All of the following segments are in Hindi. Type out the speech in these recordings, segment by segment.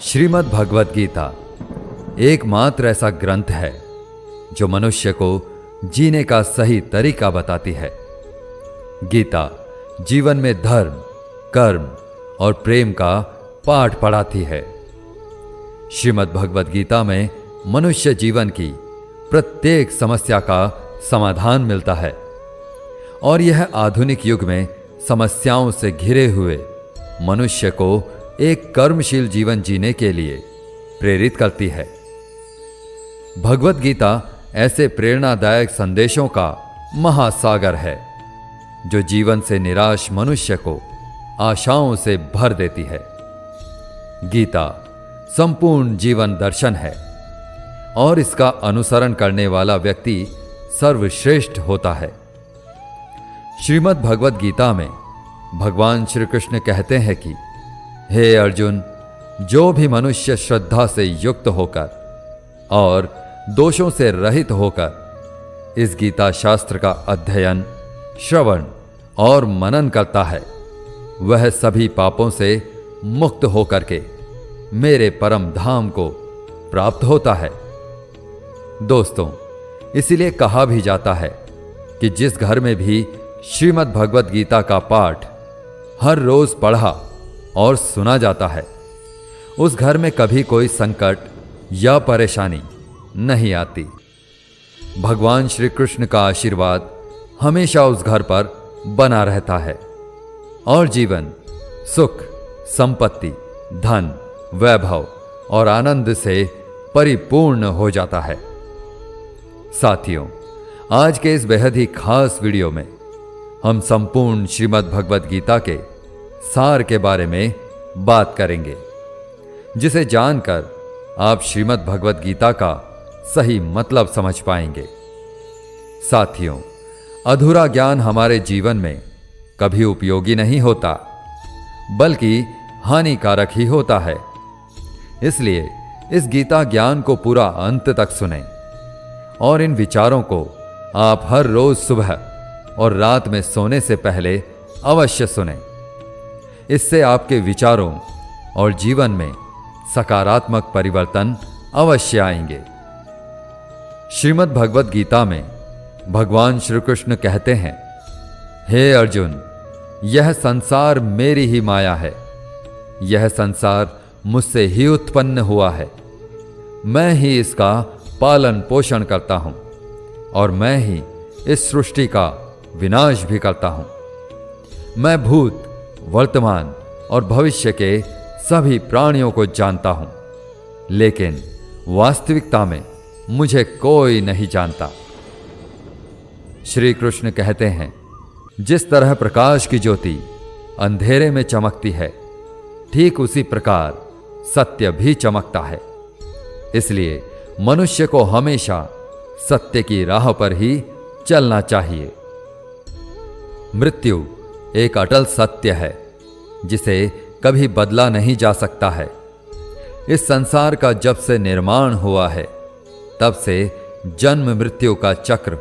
श्रीमद् भगवद गीता एकमात्र ऐसा ग्रंथ है जो मनुष्य को जीने का सही तरीका बताती है। गीता जीवन में धर्म, कर्म और प्रेम का पाठ पढ़ाती है। श्रीमद् भगवद गीता में मनुष्य जीवन की प्रत्येक समस्या का समाधान मिलता है और यह आधुनिक युग में समस्याओं से घिरे हुए मनुष्य को एक कर्मशील जीवन जीने के लिए प्रेरित करती है। भगवद गीता ऐसे प्रेरणादायक संदेशों का महासागर है जो जीवन से निराश मनुष्य को आशाओं से भर देती है। गीता संपूर्ण जीवन दर्शन है और इसका अनुसरण करने वाला व्यक्ति सर्वश्रेष्ठ होता है। श्रीमद् भगवद गीता में भगवान श्री कृष्ण कहते हैं कि हे अर्जुन, जो भी मनुष्य श्रद्धा से युक्त होकर और दोषों से रहित होकर इस गीता शास्त्र का अध्ययन, श्रवण और मनन करता है, वह सभी पापों से मुक्त होकर के मेरे परम धाम को प्राप्त होता है। दोस्तों, इसीलिए कहा भी जाता है कि जिस घर में भी श्रीमद् भगवद गीता का पाठ हर रोज पढ़ा और सुना जाता है, उस घर में कभी कोई संकट या परेशानी नहीं आती। भगवान श्री कृष्ण का आशीर्वाद हमेशा उस घर पर बना रहता है और जीवन सुख, संपत्ति, धन, वैभव और आनंद से परिपूर्ण हो जाता है। साथियों, आज के इस बेहद ही खास वीडियो में हम संपूर्ण श्रीमद् भगवद गीता के सार के बारे में बात करेंगे, जिसे जानकर आप श्रीमद् भगवद गीता का सही मतलब समझ पाएंगे। साथियों, अधूरा ज्ञान हमारे जीवन में कभी उपयोगी नहीं होता, बल्कि हानिकारक ही होता है। इसलिए इस गीता ज्ञान को पूरा अंत तक सुनें और इन विचारों को आप हर रोज सुबह और रात में सोने से पहले अवश्य सुनें। इससे आपके विचारों और जीवन में सकारात्मक परिवर्तन अवश्य आएंगे। श्रीमद् भगवद गीता में भगवान श्री कृष्ण कहते हैं, हे अर्जुन, यह संसार मेरी ही माया है। यह संसार मुझसे ही उत्पन्न हुआ है। मैं ही इसका पालन पोषण करता हूं और मैं ही इस सृष्टि का विनाश भी करता हूं। मैं भूत, वर्तमान और भविष्य के सभी प्राणियों को जानता हूं, लेकिन वास्तविकता में मुझे कोई नहीं जानता। श्री कृष्ण कहते हैं, जिस तरह प्रकाश की ज्योति अंधेरे में चमकती है, ठीक उसी प्रकार सत्य भी चमकता है। इसलिए मनुष्य को हमेशा सत्य की राह पर ही चलना चाहिए। मृत्यु एक अटल सत्य है जिसे कभी बदला नहीं जा सकता है। इस संसार का जब से निर्माण हुआ है, तब से जन्म मृत्यु का चक्र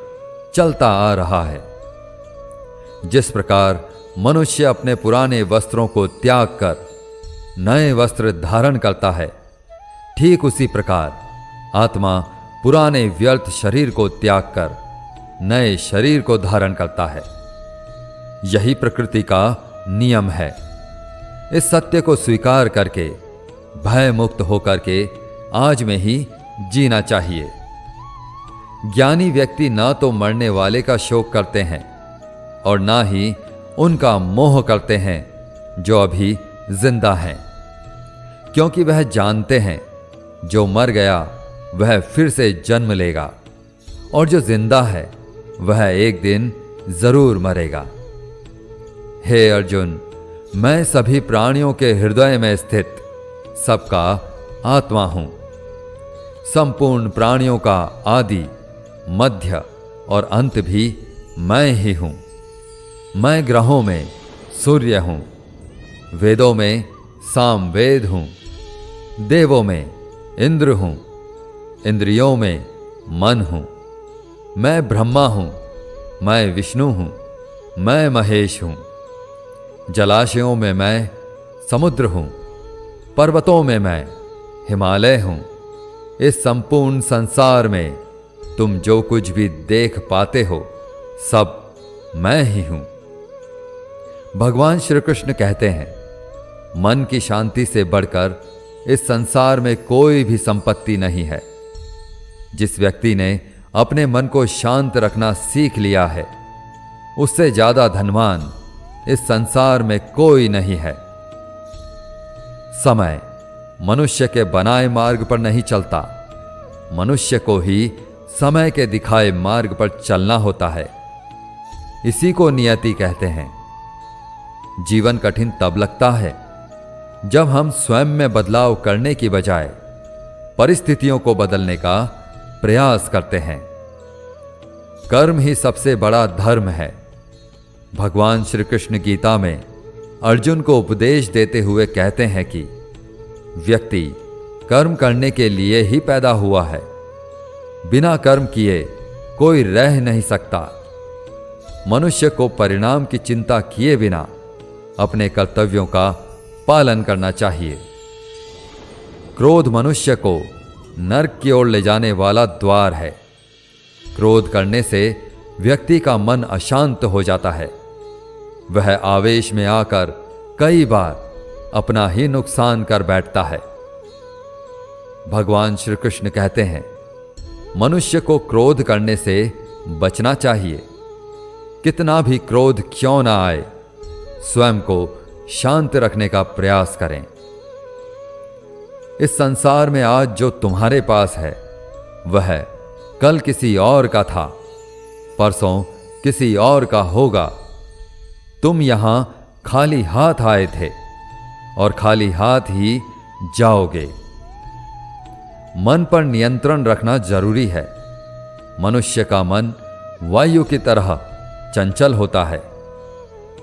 चलता आ रहा है। जिस प्रकार मनुष्य अपने पुराने वस्त्रों को त्याग कर नए वस्त्र धारण करता है, ठीक उसी प्रकार आत्मा पुराने व्यर्थ शरीर को त्याग कर नए शरीर को धारण करता है। यही प्रकृति का नियम है। इस सत्य को स्वीकार करके भय मुक्त होकर के आज में ही जीना चाहिए। ज्ञानी व्यक्ति ना तो मरने वाले का शोक करते हैं और ना ही उनका मोह करते हैं जो अभी जिंदा हैं, क्योंकि वह जानते हैं जो मर गया वह फिर से जन्म लेगा और जो जिंदा है वह एक दिन जरूर मरेगा। हे अर्जुन, मैं सभी प्राणियों के हृदय में स्थित सबका आत्मा हूं। संपूर्ण प्राणियों का आदि, मध्य और अंत भी मैं ही हूं। मैं ग्रहों में सूर्य हूं, वेदों में सामवेद हूं, देवों में इंद्र हूं, इंद्रियों में मन हूं। मैं ब्रह्मा हूं, मैं विष्णु हूं, मैं महेश हूं। जलाशयों में मैं समुद्र हूं, पर्वतों में मैं हिमालय हूं। इस संपूर्ण संसार में तुम जो कुछ भी देख पाते हो सब मैं ही हूं। भगवान श्री कृष्ण कहते हैं, मन की शांति से बढ़कर इस संसार में कोई भी संपत्ति नहीं है। जिस व्यक्ति ने अपने मन को शांत रखना सीख लिया है, उससे ज्यादा धनवान इस संसार में कोई नहीं है। समय मनुष्य के बनाए मार्ग पर नहीं चलता, मनुष्य को ही समय के दिखाए मार्ग पर चलना होता है। इसी को नियति कहते हैं। जीवन कठिन तब लगता है जब हम स्वयं में बदलाव करने की बजाय परिस्थितियों को बदलने का प्रयास करते हैं। कर्म ही सबसे बड़ा धर्म है। भगवान श्री कृष्ण गीता में अर्जुन को उपदेश देते हुए कहते हैं कि व्यक्ति कर्म करने के लिए ही पैदा हुआ है। बिना कर्म किए कोई रह नहीं सकता। मनुष्य को परिणाम की चिंता किए बिना अपने कर्तव्यों का पालन करना चाहिए। क्रोध मनुष्य को नरक की ओर ले जाने वाला द्वार है। क्रोध करने से व्यक्ति का मन अशांत हो जाता है। वह आवेश में आकर कई बार अपना ही नुकसान कर बैठता है। भगवान श्री कृष्ण कहते हैं, मनुष्य को क्रोध करने से बचना चाहिए। कितना भी क्रोध क्यों ना आए, स्वयं को शांत रखने का प्रयास करें। इस संसार में आज जो तुम्हारे पास है वह कल किसी और का था, परसों किसी और का होगा। तुम यहां खाली हाथ आए थे और खाली हाथ ही जाओगे। मन पर नियंत्रण रखना जरूरी है। मनुष्य का मन वायु की तरह चंचल होता है।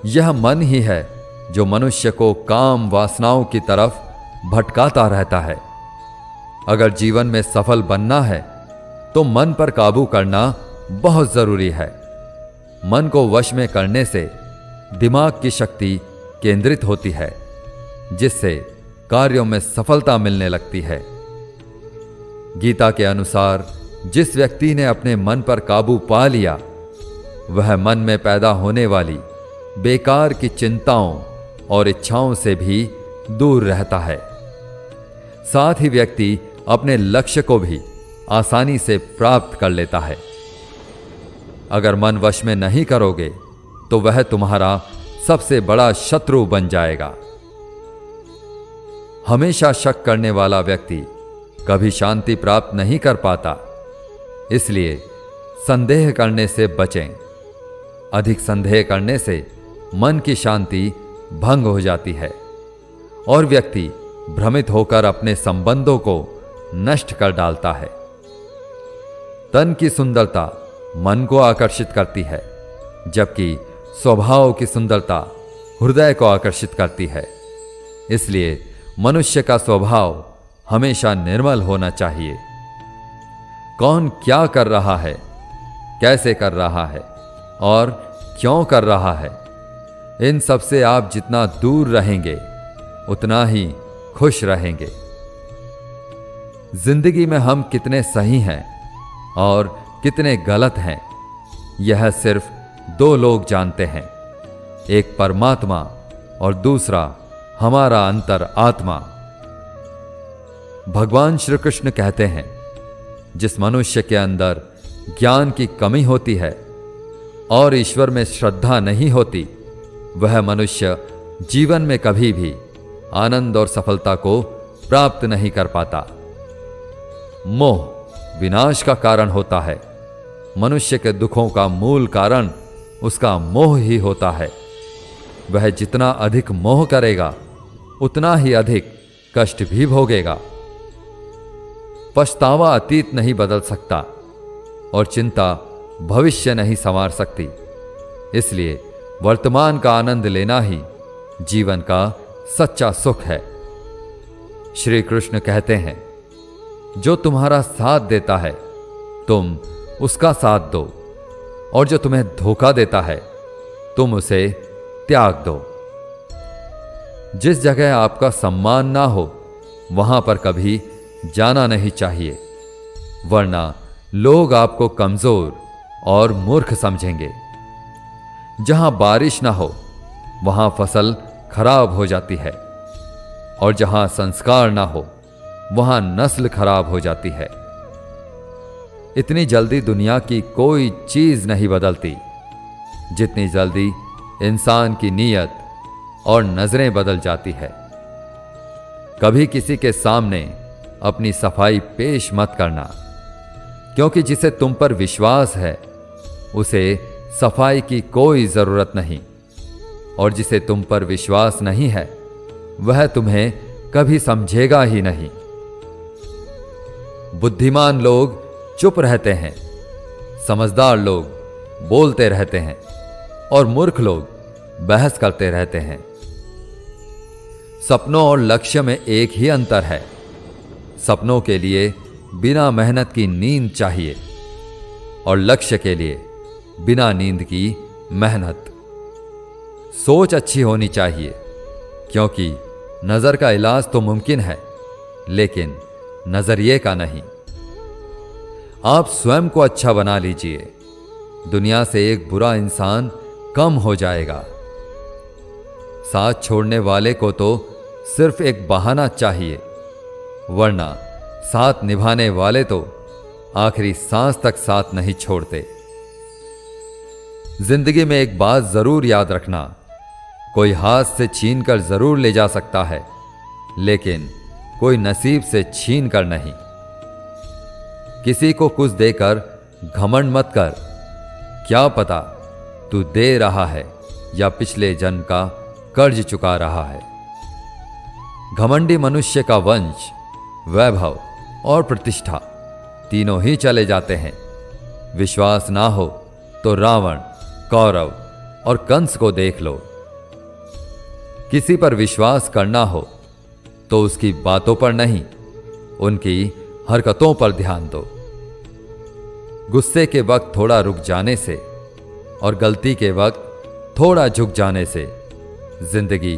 यह मन ही है जो मनुष्य को काम वासनाओं की तरफ भटकाता रहता है। अगर जीवन में सफल बनना है तो मन पर काबू करना बहुत जरूरी है। मन को वश में करने से दिमाग की शक्ति केंद्रित होती है, जिससे कार्यों में सफलता मिलने लगती है। गीता के अनुसार जिस व्यक्ति ने अपने मन पर काबू पा लिया, वह मन में पैदा होने वाली बेकार की चिंताओं और इच्छाओं से भी दूर रहता है। साथ ही व्यक्ति अपने लक्ष्य को भी आसानी से प्राप्त कर लेता है। अगर मन वश में नहीं करोगे तो वह तुम्हारा सबसे बड़ा शत्रु बन जाएगा। हमेशा शक करने वाला व्यक्ति कभी शांति प्राप्त नहीं कर पाता। इसलिए संदेह करने से बचें। अधिक संदेह करने से मन की शांति भंग हो जाती है और व्यक्ति भ्रमित होकर अपने संबंधों को नष्ट कर डालता है। तन की सुंदरता मन को आकर्षित करती है, जबकि स्वभाव की सुंदरता हृदय को आकर्षित करती है। इसलिए मनुष्य का स्वभाव हमेशा निर्मल होना चाहिए। कौन क्या कर रहा है, कैसे कर रहा है और क्यों कर रहा है, इन सब से आप जितना दूर रहेंगे उतना ही खुश रहेंगे। जिंदगी में हम कितने सही हैं और कितने गलत हैं, यह सिर्फ दो लोग जानते हैं, एक परमात्मा और दूसरा हमारा अंतर आत्मा। भगवान श्री कृष्ण कहते हैं, जिस मनुष्य के अंदर ज्ञान की कमी होती है और ईश्वर में श्रद्धा नहीं होती, वह मनुष्य जीवन में कभी भी आनंद और सफलता को प्राप्त नहीं कर पाता। मोह विनाश का कारण होता है। मनुष्य के दुखों का मूल कारण उसका मोह ही होता है। वह जितना अधिक मोह करेगा उतना ही अधिक कष्ट भी भोगेगा। पछतावा अतीत नहीं बदल सकता और चिंता भविष्य नहीं संवार सकती। इसलिए वर्तमान का आनंद लेना ही जीवन का सच्चा सुख है। श्री कृष्ण कहते हैं, जो तुम्हारा साथ देता है तुम उसका साथ दो, और जो तुम्हें धोखा देता है तुम उसे त्याग दो। जिस जगह आपका सम्मान ना हो वहां पर कभी जाना नहीं चाहिए, वरना लोग आपको कमजोर और मूर्ख समझेंगे। जहां बारिश ना हो वहां फसल खराब हो जाती है, और जहां संस्कार ना हो वहां नस्ल खराब हो जाती है। इतनी जल्दी दुनिया की कोई चीज नहीं बदलती जितनी जल्दी इंसान की नीयत और नजरें बदल जाती है। कभी किसी के सामने अपनी सफाई पेश मत करना, क्योंकि जिसे तुम पर विश्वास है उसे सफाई की कोई जरूरत नहीं, और जिसे तुम पर विश्वास नहीं है वह तुम्हें कभी समझेगा ही नहीं। बुद्धिमान लोग चुप रहते हैं, समझदार लोग बोलते रहते हैं, और मूर्ख लोग बहस करते रहते हैं। सपनों और लक्ष्य में एक ही अंतर है। सपनों के लिए बिना मेहनत की नींद चाहिए, और लक्ष्य के लिए बिना नींद की मेहनत। सोच अच्छी होनी चाहिए, क्योंकि नजर का इलाज तो मुमकिन है, लेकिन नजरिए का नहीं। आप स्वयं को अच्छा बना लीजिए, दुनिया से एक बुरा इंसान कम हो जाएगा। साथ छोड़ने वाले को तो सिर्फ एक बहाना चाहिए, वरना साथ निभाने वाले तो आखिरी सांस तक साथ नहीं छोड़ते। जिंदगी में एक बात जरूर याद रखना, कोई हाथ से छीन कर जरूर ले जा सकता है, लेकिन कोई नसीब से छीन कर नहीं। किसी को कुछ देकर घमंड मत कर, क्या पता तू दे रहा है या पिछले जन्म का कर्ज चुका रहा है। घमंडी मनुष्य का वंश, वैभव और प्रतिष्ठा तीनों ही चले जाते हैं। विश्वास ना हो तो रावण, कौरव और कंस को देख लो। किसी पर विश्वास करना हो तो उसकी बातों पर नहीं, उनकी हरकतों पर ध्यान दो। गुस्से के वक्त थोड़ा रुक जाने से और गलती के वक्त थोड़ा झुक जाने से जिंदगी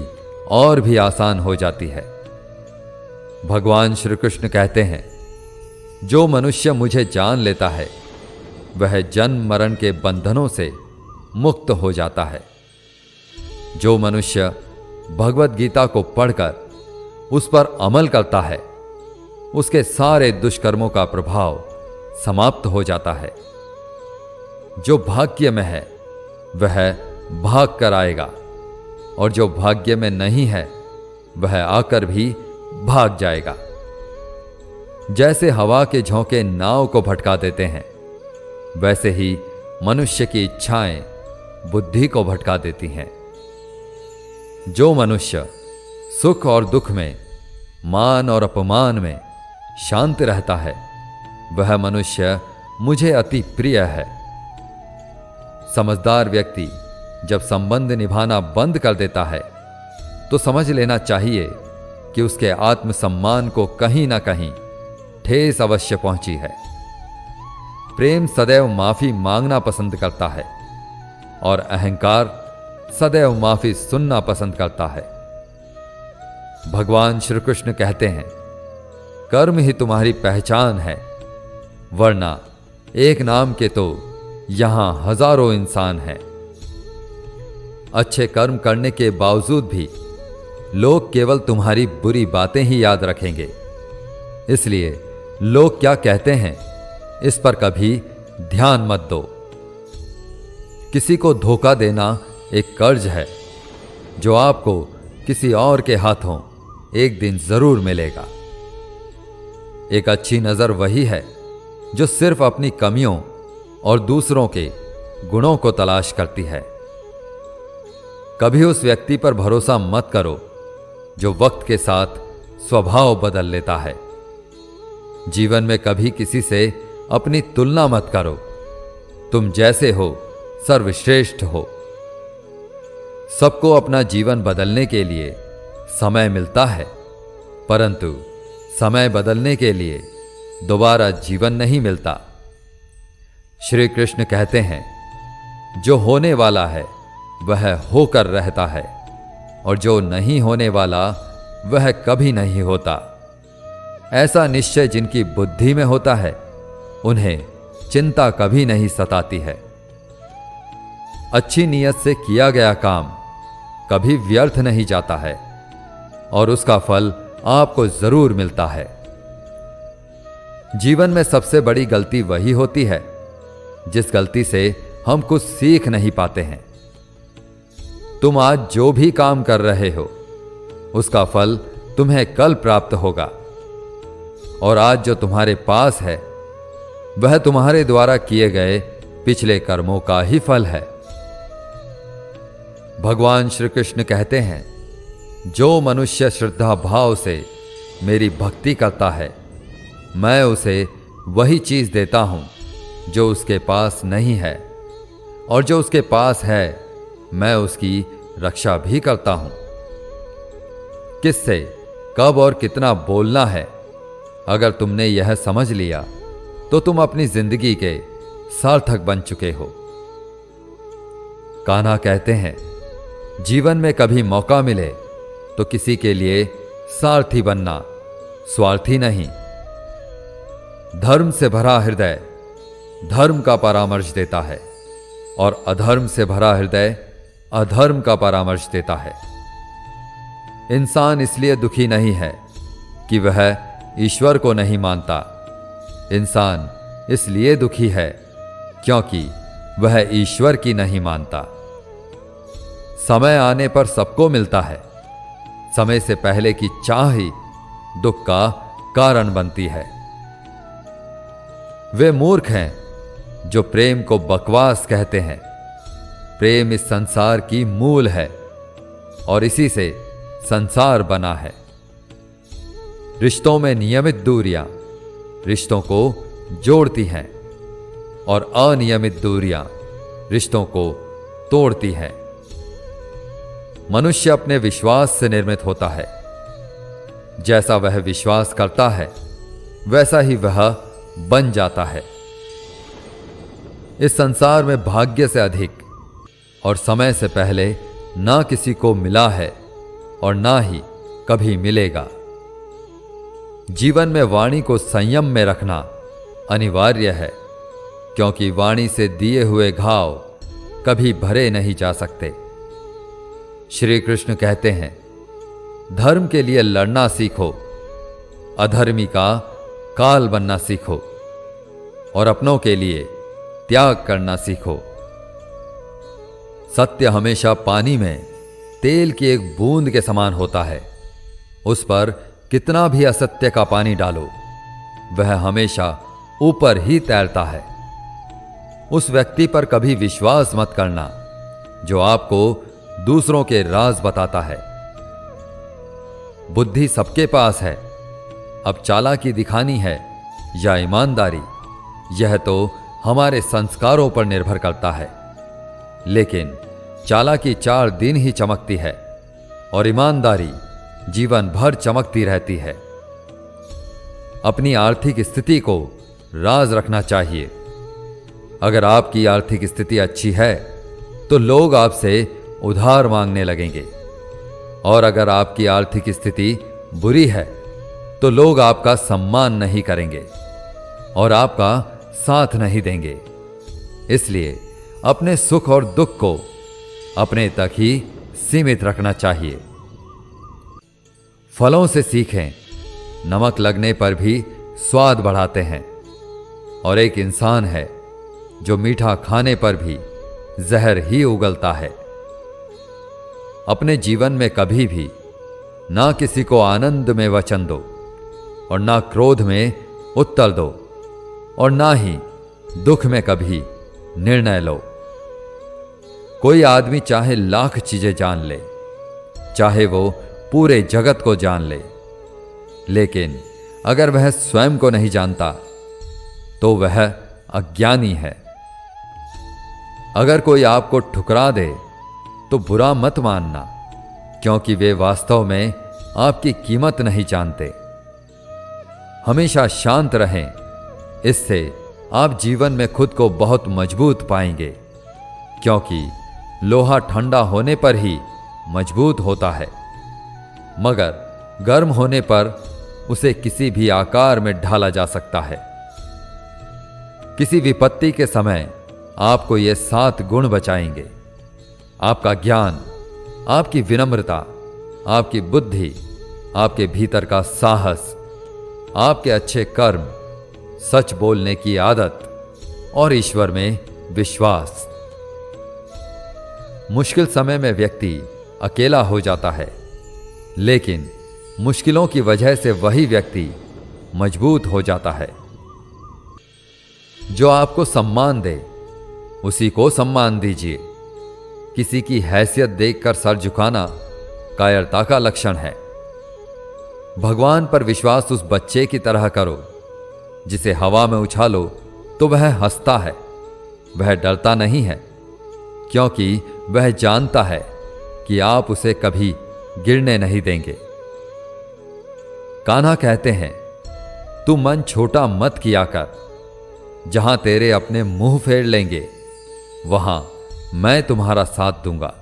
और भी आसान हो जाती है। भगवान श्री कृष्ण कहते हैं, जो मनुष्य मुझे जान लेता है वह जन्म मरण के बंधनों से मुक्त हो जाता है। जो मनुष्य भगवत गीता को पढ़कर उस पर अमल करता है उसके सारे दुष्कर्मों का प्रभाव समाप्त हो जाता है। जो भाग्य में है वह भाग कर आएगा, और जो भाग्य में नहीं है वह आकर भी भाग जाएगा। जैसे हवा के झोंके नाव को भटका देते हैं, वैसे ही मनुष्य की इच्छाएं बुद्धि को भटका देती हैं। जो मनुष्य सुख और दुख में, मान और अपमान में शांत रहता है वह मनुष्य मुझे अति प्रिय है। समझदार व्यक्ति जब संबंध निभाना बंद कर देता है तो समझ लेना चाहिए कि उसके आत्मसम्मान को कहीं ना कहीं ठेस अवश्य पहुंची है। प्रेम सदैव माफी मांगना पसंद करता है, और अहंकार सदैव माफी सुनना पसंद करता है। भगवान श्री कृष्ण कहते हैं, कर्म ही तुम्हारी पहचान है, वरना एक नाम के तो यहां हजारों इंसान हैं। अच्छे कर्म करने के बावजूद भी लोग केवल तुम्हारी बुरी बातें ही याद रखेंगे। इसलिए लोग क्या कहते हैं इस पर कभी ध्यान मत दो। किसी को धोखा देना एक कर्ज है जो आपको किसी और के हाथों एक दिन जरूर मिलेगा। एक अच्छी नजर वही है जो सिर्फ अपनी कमियों और दूसरों के गुणों को तलाश करती है। कभी उस व्यक्ति पर भरोसा मत करो जो वक्त के साथ स्वभाव बदल लेता है। जीवन में कभी किसी से अपनी तुलना मत करो। तुम जैसे हो सर्वश्रेष्ठ हो। सबको अपना जीवन बदलने के लिए समय मिलता है, परंतु समय बदलने के लिए दोबारा जीवन नहीं मिलता। श्री कृष्ण कहते हैं, जो होने वाला है वह होकर रहता है, और जो नहीं होने वाला वह कभी नहीं होता। ऐसा निश्चय जिनकी बुद्धि में होता है, उन्हें चिंता कभी नहीं सताती है। अच्छी नीयत से किया गया काम कभी व्यर्थ नहीं जाता है और उसका फल आपको जरूर मिलता है। जीवन में सबसे बड़ी गलती वही होती है जिस गलती से हम कुछ सीख नहीं पाते हैं। तुम आज जो भी काम कर रहे हो, उसका फल तुम्हें कल प्राप्त होगा, और आज जो तुम्हारे पास है वह तुम्हारे द्वारा किए गए पिछले कर्मों का ही फल है। भगवान श्री कृष्ण कहते हैं, जो मनुष्य श्रद्धा भाव से मेरी भक्ति करता है, मैं उसे वही चीज देता हूं जो उसके पास नहीं है, और जो उसके पास है मैं उसकी रक्षा भी करता हूं। किससे कब और कितना बोलना है, अगर तुमने यह समझ लिया तो तुम अपनी जिंदगी के सार्थक बन चुके हो। कान्हा कहते हैं, जीवन में कभी मौका मिले तो किसी के लिए सारथी बनना, स्वार्थी नहीं। धर्म से भरा हृदय धर्म का परामर्श देता है, और अधर्म से भरा हृदय अधर्म का परामर्श देता है। इंसान इसलिए दुखी नहीं है कि वह ईश्वर को नहीं मानता। इंसान इसलिए दुखी है क्योंकि वह ईश्वर की नहीं मानता। समय आने पर सबको मिलता है। समय से पहले की चाह ही दुख का कारण बनती है। वे मूर्ख हैं जो प्रेम को बकवास कहते हैं। प्रेम इस संसार की मूल है और इसी से संसार बना है। रिश्तों में नियमित दूरियां रिश्तों को जोड़ती हैं और अनियमित दूरियां रिश्तों को तोड़ती हैं। मनुष्य अपने विश्वास से निर्मित होता है। जैसा वह विश्वास करता है वैसा ही वह बन जाता है। इस संसार में भाग्य से अधिक और समय से पहले ना किसी को मिला है और ना ही कभी मिलेगा। जीवन में वाणी को संयम में रखना अनिवार्य है, क्योंकि वाणी से दिए हुए घाव कभी भरे नहीं जा सकते। श्री कृष्ण कहते हैं, धर्म के लिए लड़ना सीखो, अधर्मी का काल बनना सीखो, और अपनों के लिए त्याग करना सीखो। सत्य हमेशा पानी में तेल की एक बूंद के समान होता है। उस पर कितना भी असत्य का पानी डालो, वह हमेशा ऊपर ही तैरता है। उस व्यक्ति पर कभी विश्वास मत करना जो आपको दूसरों के राज बताता है। बुद्धि सबके पास है, अब चालाकी दिखानी है या ईमानदारी, यह तो हमारे संस्कारों पर निर्भर करता है। लेकिन चालाकी 4 दिन ही चमकती है और ईमानदारी जीवन भर चमकती रहती है। अपनी आर्थिक स्थिति को राज रखना चाहिए। अगर आपकी आर्थिक स्थिति अच्छी है तो लोग आपसे उधार मांगने लगेंगे, और अगर आपकी आर्थिक स्थिति बुरी है तो लोग आपका सम्मान नहीं करेंगे और आपका साथ नहीं देंगे। इसलिए अपने सुख और दुख को अपने तक ही सीमित रखना चाहिए। फलों से सीखें, नमक लगने पर भी स्वाद बढ़ाते हैं, और एक इंसान है जो मीठा खाने पर भी जहर ही उगलता है। अपने जीवन में कभी भी ना किसी को आनंद में वचन दो और ना क्रोध में उत्तर दो, और ना ही दुख में कभी निर्णय लो। कोई आदमी चाहे लाख चीजें जान ले, चाहे वो पूरे जगत को जान ले, लेकिन अगर वह स्वयं को नहीं जानता तो वह अज्ञानी है। अगर कोई आपको ठुकरा दे तो बुरा मत मानना, क्योंकि वे वास्तव में आपकी कीमत नहीं जानते। हमेशा शांत रहें, इससे आप जीवन में खुद को बहुत मजबूत पाएंगे, क्योंकि लोहा ठंडा होने पर ही मजबूत होता है, मगर गर्म होने पर उसे किसी भी आकार में ढाला जा सकता है। किसी विपत्ति के समय आपको ये 7 गुण बचाएंगे: आपका ज्ञान, आपकी विनम्रता, आपकी बुद्धि, आपके भीतर का साहस, आपके अच्छे कर्म, सच बोलने की आदत और ईश्वर में विश्वास। मुश्किल समय में व्यक्ति अकेला हो जाता है, लेकिन मुश्किलों की वजह से वही व्यक्ति मजबूत हो जाता है। जो आपको सम्मान दे, उसी को सम्मान दीजिए। किसी की हैसियत देखकर सर झुकाना कायरता का लक्षण है। भगवान पर विश्वास उस बच्चे की तरह करो जिसे हवा में उछालो तो वह हंसता है। वह डरता नहीं है, क्योंकि वह जानता है कि आप उसे कभी गिरने नहीं देंगे। कान्हा कहते हैं, तू मन छोटा मत किया कर, जहां तेरे अपने मुंह फेर लेंगे वहां मैं तुम्हारा साथ दूंगा।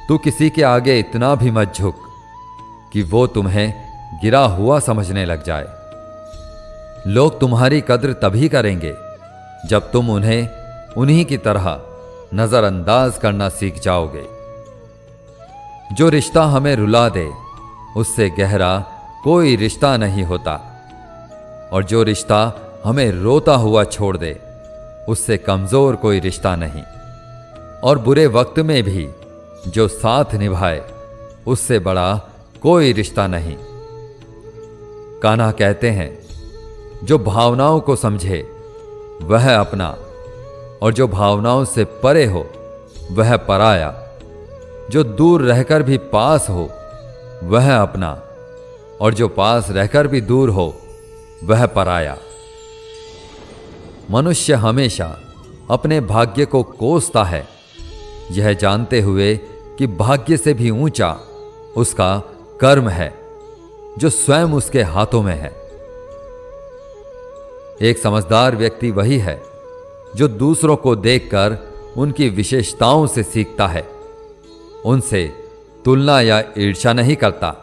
तू किसी के आगे इतना भी मत झुक कि वो तुम्हें गिरा हुआ समझने लग जाए। लोग तुम्हारी कद्र तभी करेंगे जब तुम उन्हें उन्हीं की तरह नजरअंदाज करना सीख जाओगे। जो रिश्ता हमें रुला दे, उससे गहरा कोई रिश्ता नहीं होता, और जो रिश्ता हमें रोता हुआ छोड़ दे, उससे कमजोर कोई रिश्ता नहीं। और बुरे वक्त में भी जो साथ निभाए, उससे बड़ा कोई रिश्ता नहीं। कान्हा कहते हैं, जो भावनाओं को समझे वह अपना, और जो भावनाओं से परे हो वह पराया। जो दूर रहकर भी पास हो वह अपना, और जो पास रहकर भी दूर हो वह पराया। मनुष्य हमेशा अपने भाग्य को कोसता है, यह जानते हुए कि भाग्य से भी ऊंचा उसका कर्म है जो स्वयं उसके हाथों में है। एक समझदार व्यक्ति वही है जो दूसरों को देखकर उनकी विशेषताओं से सीखता है, उनसे तुलना या ईर्ष्या नहीं करता।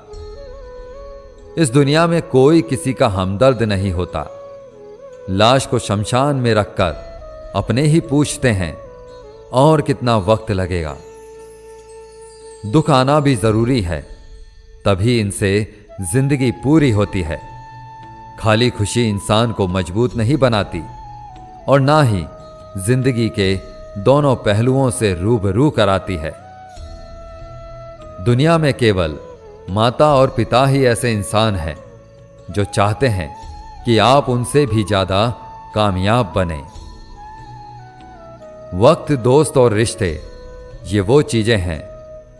इस दुनिया में कोई किसी का हमदर्द नहीं होता। लाश को शमशान में रखकर अपने ही पूछते हैं, और कितना वक्त लगेगा। दुख आना भी जरूरी है, तभी इनसे जिंदगी पूरी होती है। खाली खुशी इंसान को मजबूत नहीं बनाती, और ना ही जिंदगी के दोनों पहलुओं से रूबरू कराती है। दुनिया में केवल माता और पिता ही ऐसे इंसान हैं जो चाहते हैं कि आप उनसे भी ज्यादा कामयाब बने। वक्त, दोस्त और रिश्ते, ये वो चीजें हैं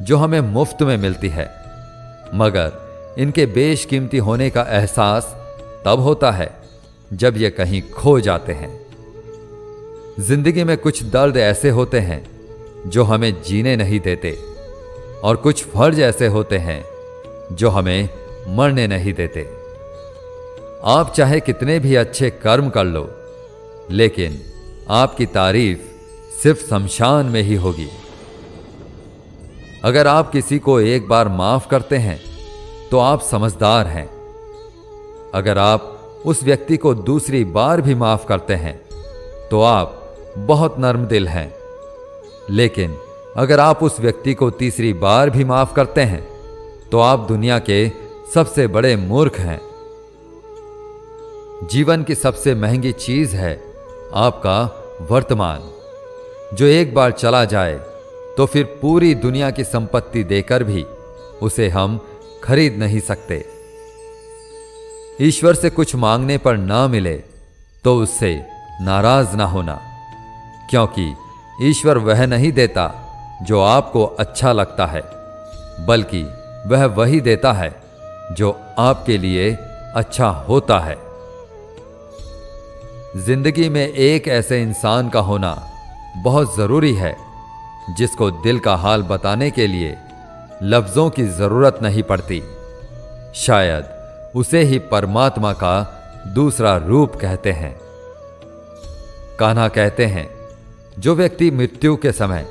जो हमें मुफ्त में मिलती है, मगर इनके बेशकीमती होने का एहसास तब होता है जब ये कहीं खो जाते हैं। जिंदगी में कुछ दर्द ऐसे होते हैं जो हमें जीने नहीं देते, और कुछ फर्ज ऐसे होते हैं जो हमें मरने नहीं देते। आप चाहे कितने भी अच्छे कर्म कर लो, लेकिन आपकी तारीफ सिर्फ शमशान में ही होगी। अगर आप किसी को एक बार माफ करते हैं तो आप समझदार हैं। अगर आप उस व्यक्ति को दूसरी बार भी माफ करते हैं तो आप बहुत नर्म दिल हैं। लेकिन अगर आप उस व्यक्ति को तीसरी बार भी माफ करते हैं तो आप दुनिया के सबसे बड़े मूर्ख हैं। जीवन की सबसे महंगी चीज है आपका वर्तमान, जो एक बार चला जाए तो फिर पूरी दुनिया की संपत्ति देकर भी उसे हम खरीद नहीं सकते। ईश्वर से कुछ मांगने पर ना मिले तो उससे नाराज ना होना, क्योंकि ईश्वर वह नहीं देता जो आपको अच्छा लगता है, बल्कि वह वही देता है जो आपके लिए अच्छा होता है। जिंदगी में एक ऐसे इंसान का होना बहुत जरूरी है जिसको दिल का हाल बताने के लिए लफ्जों की जरूरत नहीं पड़ती। शायद उसे ही परमात्मा का दूसरा रूप कहते हैं। कान्हा कहते हैं, जो व्यक्ति मृत्यु के समय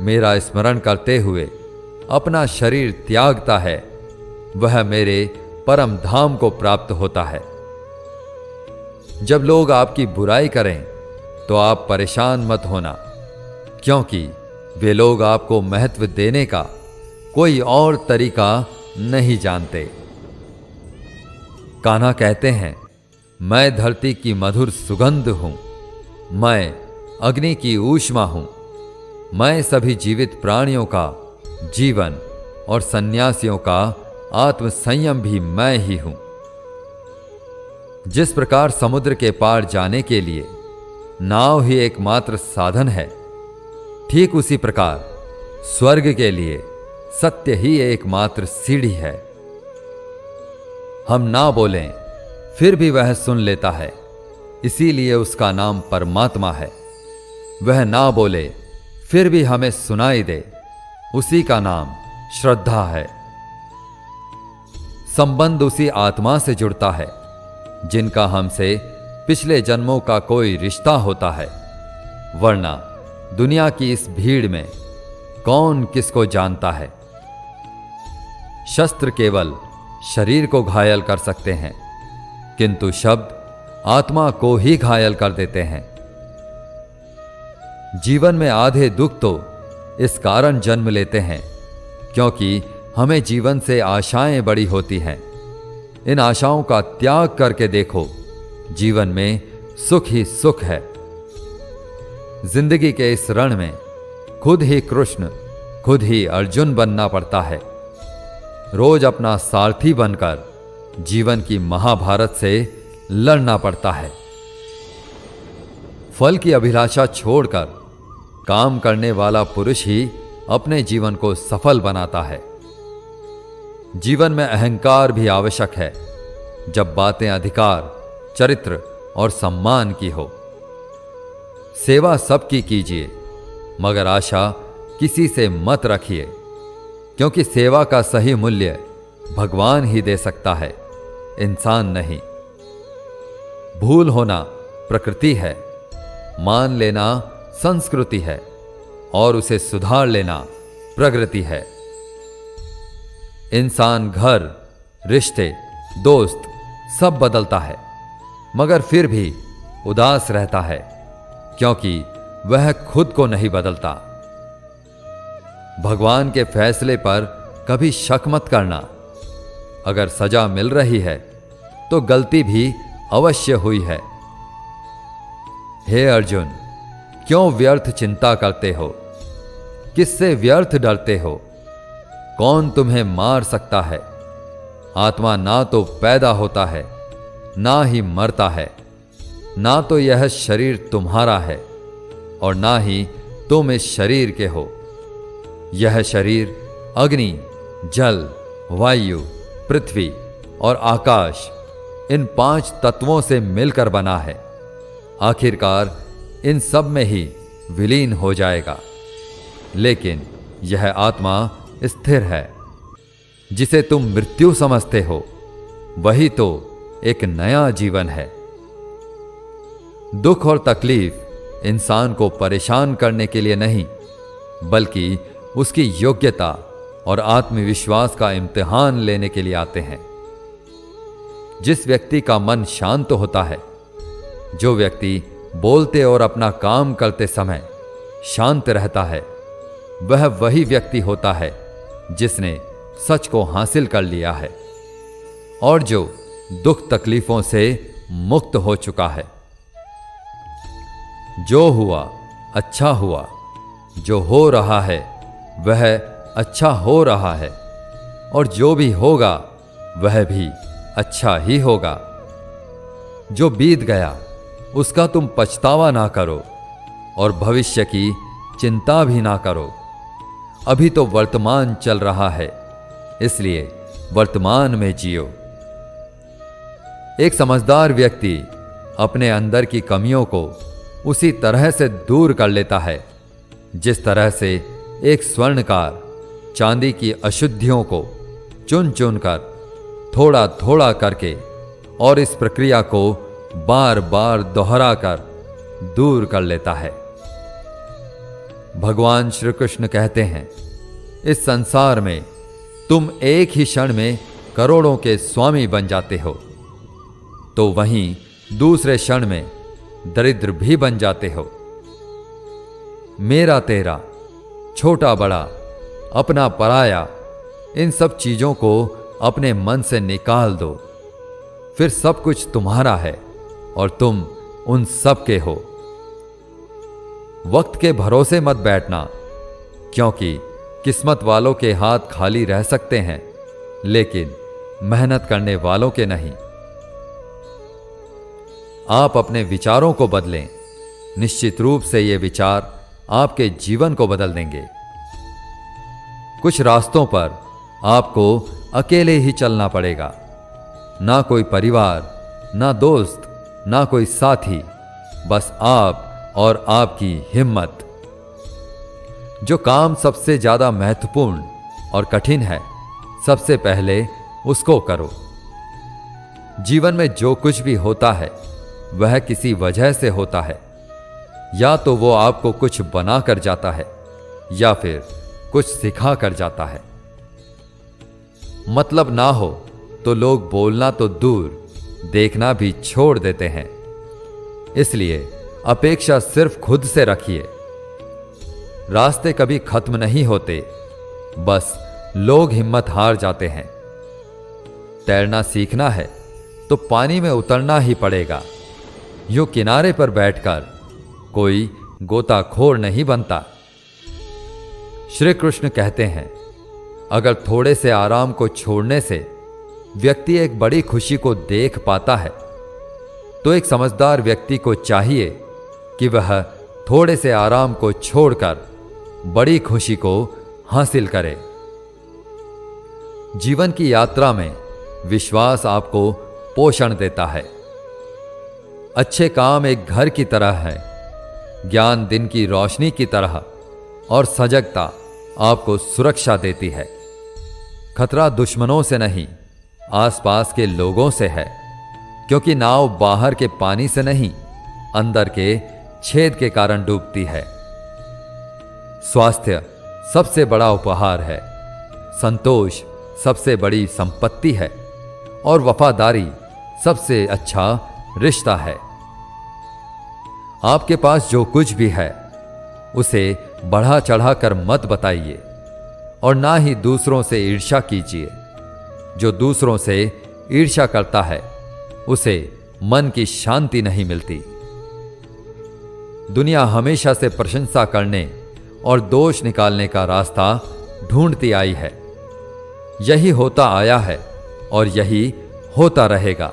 मेरा स्मरण करते हुए अपना शरीर त्यागता है, वह मेरे परम धाम को प्राप्त होता है। जब लोग आपकी बुराई करें तो आप परेशान मत होना, क्योंकि वे लोग आपको महत्व देने का कोई और तरीका नहीं जानते। कान्हा कहते हैं, मैं धरती की मधुर सुगंध हूं, मैं अग्नि की ऊष्मा हूं, मैं सभी जीवित प्राणियों का जीवन और सन्यासियों का आत्मसंयम भी मैं ही हूं। जिस प्रकार समुद्र के पार जाने के लिए नाव ही एकमात्र साधन है, ठीक उसी प्रकार स्वर्ग के लिए सत्य ही एकमात्र सीढ़ी है। हम ना बोलें फिर भी वह सुन लेता है, इसीलिए उसका नाम परमात्मा है। वह ना बोले फिर भी हमें सुनाई दे, उसी का नाम श्रद्धा है। संबंध उसी आत्मा से जुड़ता है जिनका हमसे पिछले जन्मों का कोई रिश्ता होता है, वरना दुनिया की इस भीड़ में कौन किसको जानता है। शस्त्र केवल शरीर को घायल कर सकते हैं, किंतु शब्द आत्मा को ही घायल कर देते हैं। जीवन में आधे दुख तो इस कारण जन्म लेते हैं क्योंकि हमें जीवन से आशाएं बड़ी होती हैं। इन आशाओं का त्याग करके देखो, जीवन में सुख ही सुख है। जिंदगी के इस रण में खुद ही कृष्ण, खुद ही अर्जुन बनना पड़ता है। रोज अपना सारथी बनकर जीवन की महाभारत से लड़ना पड़ता है। फल की अभिलाषा छोड़कर काम करने वाला पुरुष ही अपने जीवन को सफल बनाता है। जीवन में अहंकार भी आवश्यक है, जब बातें अधिकार, चरित्र और सम्मान की हो। सेवा सबकी कीजिए, मगर आशा किसी से मत रखिए, क्योंकि सेवा का सही मूल्य भगवान ही दे सकता है, इंसान नहीं। भूल होना प्रकृति है, मान लेना संस्कृति है और उसे सुधार लेना प्रगति है। इंसान घर, रिश्ते, दोस्त सब बदलता है, मगर फिर भी उदास रहता है, क्योंकि वह खुद को नहीं बदलता। भगवान के फैसले पर कभी शक मत करना। अगर सजा मिल रही है तो गलती भी अवश्य हुई है। हे अर्जुन, क्यों व्यर्थ चिंता करते हो? किससे व्यर्थ डरते हो? कौन तुम्हें मार सकता है? आत्मा ना तो पैदा होता है, ना ही मरता है। ना तो यह शरीर तुम्हारा है और ना ही तुम इस शरीर के हो। यह शरीर अग्नि, जल, वायु, पृथ्वी और आकाश, इन 5 तत्वों से मिलकर बना है। आखिरकार इन सब में ही विलीन हो जाएगा। लेकिन यह आत्मा स्थिर है। जिसे तुम मृत्यु समझते हो, वही तो एक नया जीवन है। दुख और तकलीफ इंसान को परेशान करने के लिए नहीं, बल्कि उसकी योग्यता और आत्मविश्वास का इम्तिहान लेने के लिए आते हैं। जिस व्यक्ति का मन शांत होता है, जो व्यक्ति बोलते और अपना काम करते समय शांत रहता है, वह वही व्यक्ति होता है जिसने सच को हासिल कर लिया है और जो दुख तकलीफों से मुक्त हो चुका है। जो हुआ अच्छा हुआ, जो हो रहा है वह अच्छा हो रहा है और जो भी होगा वह भी अच्छा ही होगा। जो बीत गया उसका तुम पछतावा ना करो और भविष्य की चिंता भी ना करो। अभी तो वर्तमान चल रहा है, इसलिए वर्तमान में जियो। एक समझदार व्यक्ति अपने अंदर की कमियों को उसी तरह से दूर कर लेता है जिस तरह से एक स्वर्णकार चांदी की अशुद्धियों को चुन चुन कर, थोड़ा थोड़ा करके और इस प्रक्रिया को बार बार दोहरा कर दूर कर लेता है। भगवान श्री कृष्ण कहते हैं, इस संसार में तुम एक ही क्षण में करोड़ों के स्वामी बन जाते हो, तो वहीं दूसरे क्षण में दरिद्र भी बन जाते हो। मेरा तेरा, छोटा बड़ा, अपना पराया, इन सब चीजों को अपने मन से निकाल दो। फिर सब कुछ तुम्हारा है और तुम उन सब के हो। वक्त के भरोसे मत बैठना, क्योंकि किस्मत वालों के हाथ खाली रह सकते हैं, लेकिन मेहनत करने वालों के नहीं। आप अपने विचारों को बदलें। निश्चित रूप से ये विचार आपके जीवन को बदल देंगे। कुछ रास्तों पर आपको अकेले ही चलना पड़ेगा। ना कोई परिवार, ना दोस्त, ना कोई साथी, बस आप और आपकी हिम्मत। जो काम सबसे ज्यादा महत्वपूर्ण और कठिन है, सबसे पहले उसको करो। जीवन में जो कुछ भी होता है वह किसी वजह से होता है। या तो वो आपको कुछ बना कर जाता है या फिर कुछ सिखा कर जाता है। मतलब ना हो तो लोग बोलना तो दूर, देखना भी छोड़ देते हैं। इसलिए अपेक्षा सिर्फ खुद से रखिए। रास्ते कभी खत्म नहीं होते, बस लोग हिम्मत हार जाते हैं। तैरना सीखना है तो पानी में उतरना ही पड़ेगा। यूं किनारे पर बैठकर कोई गोताखोर नहीं बनता। श्री कृष्ण कहते हैं, अगर थोड़े से आराम को छोड़ने से व्यक्ति एक बड़ी खुशी को देख पाता है, तो एक समझदार व्यक्ति को चाहिए कि वह थोड़े से आराम को छोड़कर बड़ी खुशी को हासिल करे। जीवन की यात्रा में विश्वास आपको पोषण देता है। अच्छे काम एक घर की तरह है, ज्ञान दिन की रोशनी की तरह, और सजगता आपको सुरक्षा देती है। खतरा दुश्मनों से नहीं, आसपास के लोगों से है, क्योंकि नाव बाहर के पानी से नहीं, अंदर के छेद के कारण डूबती है। स्वास्थ्य सबसे बड़ा उपहार है, संतोष सबसे बड़ी संपत्ति है, और वफादारी सबसे अच्छा रिश्ता है। आपके पास जो कुछ भी है उसे बढ़ा चढ़ाकर मत बताइए, और ना ही दूसरों से ईर्ष्या कीजिए। जो दूसरों से ईर्ष्या करता है उसे मन की शांति नहीं मिलती। दुनिया हमेशा से प्रशंसा करने और दोष निकालने का रास्ता ढूंढती आई है। यही होता आया है और यही होता रहेगा।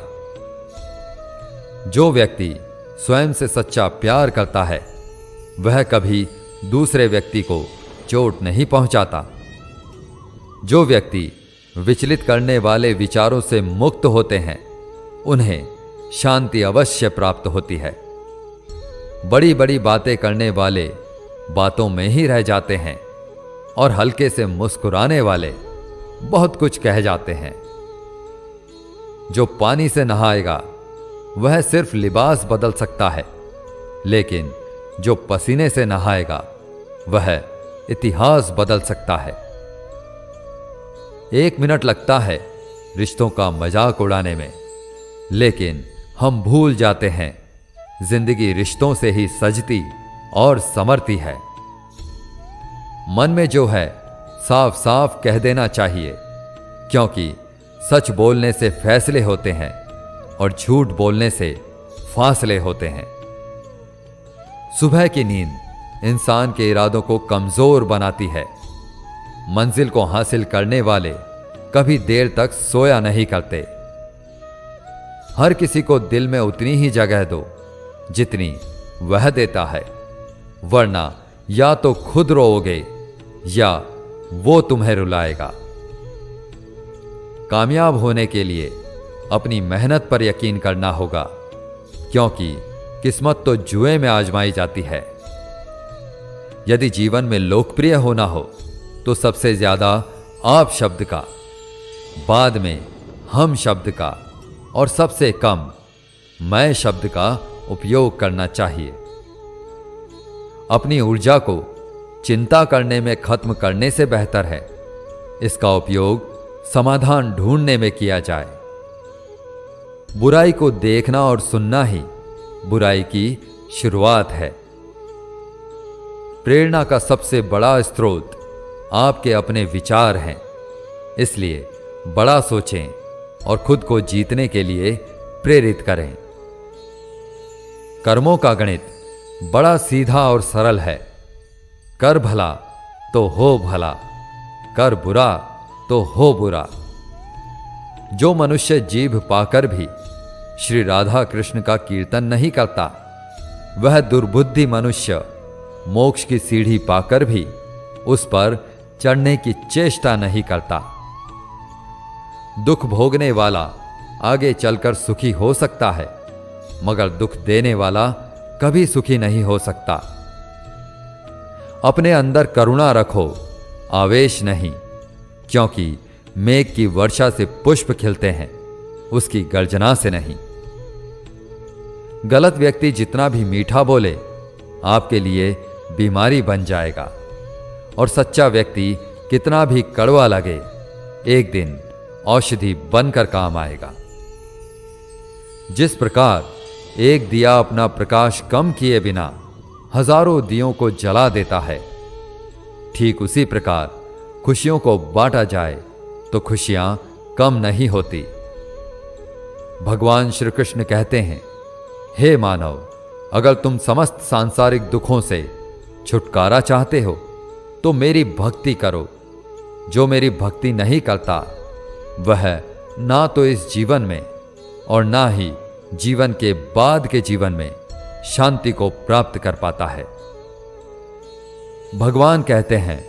जो व्यक्ति स्वयं से सच्चा प्यार करता है वह कभी दूसरे व्यक्ति को चोट नहीं पहुंचाता। जो व्यक्ति विचलित करने वाले विचारों से मुक्त होते हैं उन्हें शांति अवश्य प्राप्त होती है। बड़ी बड़ी बातें करने वाले बातों में ही रह जाते हैं, और हल्के से मुस्कुराने वाले बहुत कुछ कह जाते हैं। जो पानी से नहाएगा वह सिर्फ लिबास बदल सकता है, लेकिन जो पसीने से नहाएगा वह इतिहास बदल सकता है। 1 मिनट लगता है रिश्तों का मजाक उड़ाने में, लेकिन हम भूल जाते हैं जिंदगी रिश्तों से ही सजती और संवरती है। मन में जो है साफ साफ कह देना चाहिए, क्योंकि सच बोलने से फैसले होते हैं और झूठ बोलने से फासले होते हैं। सुबह की नींद इंसान के इरादों को कमजोर बनाती है। मंजिल को हासिल करने वाले कभी देर तक सोया नहीं करते। हर किसी को दिल में उतनी ही जगह दो जितनी वह देता है, वरना या तो खुद रोओगे या वो तुम्हें रुलाएगा। कामयाब होने के लिए अपनी मेहनत पर यकीन करना होगा, क्योंकि किस्मत तो जुए में आजमाई जाती है। यदि जीवन में लोकप्रिय होना हो तो सबसे ज्यादा आप शब्द का, बाद में हम शब्द का, और सबसे कम मैं शब्द का उपयोग करना चाहिए। अपनी ऊर्जा को चिंता करने में खत्म करने से बेहतर है इसका उपयोग समाधान ढूंढने में किया जाए। बुराई को देखना और सुनना ही बुराई की शुरुआत है। प्रेरणा का सबसे बड़ा स्रोत आपके अपने विचार हैं। इसलिए बड़ा सोचें और खुद को जीतने के लिए प्रेरित करें। कर्मों का गणित बड़ा सीधा और सरल है। कर भला तो हो भला, कर बुरा तो हो बुरा। जो मनुष्य जीभ पाकर भी श्री राधा कृष्ण का कीर्तन नहीं करता, वह दुर्बुद्धि मनुष्य मोक्ष की सीढ़ी पाकर भी उस पर चढ़ने की चेष्टा नहीं करता। दुख भोगने वाला आगे चलकर सुखी हो सकता है, मगर दुख देने वाला कभी सुखी नहीं हो सकता। अपने अंदर करुणा रखो, आवेश नहीं, क्योंकि मेघ की वर्षा से पुष्प खिलते हैं, उसकी गर्जना से नहीं। गलत व्यक्ति जितना भी मीठा बोले आपके लिए बीमारी बन जाएगा, और सच्चा व्यक्ति कितना भी कड़वा लगे एक दिन औषधि बनकर काम आएगा। जिस प्रकार एक दिया अपना प्रकाश कम किए बिना हजारों दियों को जला देता है, ठीक उसी प्रकार खुशियों को बांटा जाए तो खुशियां कम नहीं होती। भगवान श्री कृष्ण कहते हैं, हे मानव, अगर तुम समस्त सांसारिक दुखों से छुटकारा चाहते हो तो मेरी भक्ति करो। जो मेरी भक्ति नहीं करता वह ना तो इस जीवन में और ना ही जीवन के बाद के जीवन में शांति को प्राप्त कर पाता है। भगवान कहते हैं,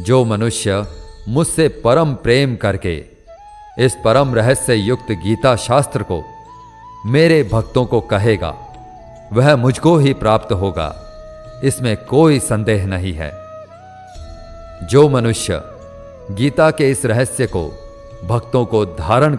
जो मनुष्य मुझसे परम प्रेम करके इस परम रहस्य युक्त गीता शास्त्र को मेरे भक्तों को कहेगा, वह मुझको ही प्राप्त होगा, इसमें कोई संदेह नहीं है। जो मनुष्य गीता के इस रहस्य को भक्तों को धारण